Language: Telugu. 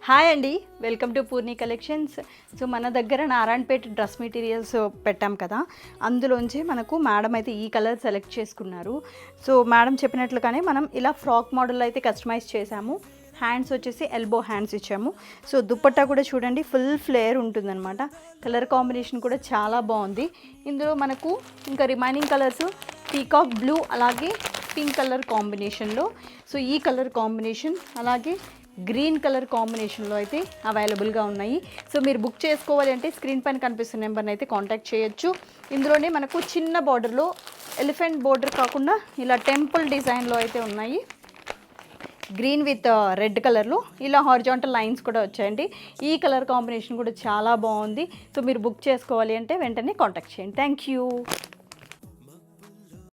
హాయ్ అండి, welcome to Purni collections. So మన దగ్గర నారాయణపేట డ్రెస్ మెటీరియల్స్ పెట్టాం కదా, అందులోంచి మనకు మేడం అయితే ఈ కలర్ సెలెక్ట్ చేసుకున్నారు. సో మేడం చెప్పినట్లుగానే మనం ఇలా ఫ్రాక్ మోడల్ అయితే కస్టమైజ్ చేసాము. హ్యాండ్స్ వచ్చేసి ఎల్బో హ్యాండ్స్ ఇచ్చాము. సో దుపట్టా కూడా చూడండి, ఫుల్ ఫ్లేర్ ఉంటుందన్నమాట. కలర్ కాంబినేషన్ కూడా చాలా బాగుంది. ఇందులో మనకు ఇంకా రిమైనింగ్ కలర్స్ పీకాక్ బ్లూ అలాగే పింక్ కలర్ కాంబినేషన్లో, సో ఈ కలర్ కాంబినేషన్ అలాగే గ్రీన్ కలర్ కాంబినేషన్లో అయితే అవైలబుల్గా ఉన్నాయి. సో మీరు బుక్ చేసుకోవాలి అంటే స్క్రీన్ పైన కనిపిస్తున్న నెంబర్ని అయితే కాంటాక్ట్ చేయొచ్చు. ఇందులోనే మనకు చిన్న బార్డర్లో ఎలిఫెంట్ బార్డర్ కాకుండా ఇలా టెంపుల్ డిజైన్లో అయితే ఉన్నాయి. గ్రీన్ విత్ రెడ్ కలర్లో ఇలా హారిజాంటల్ లైన్స్ కూడా వచ్చాయండి. ఈ కలర్ కాంబినేషన్ కూడా చాలా బాగుంది. సో మీరు బుక్ చేసుకోవాలి అంటే వెంటనే కాంటాక్ట్ చేయండి. Thank you.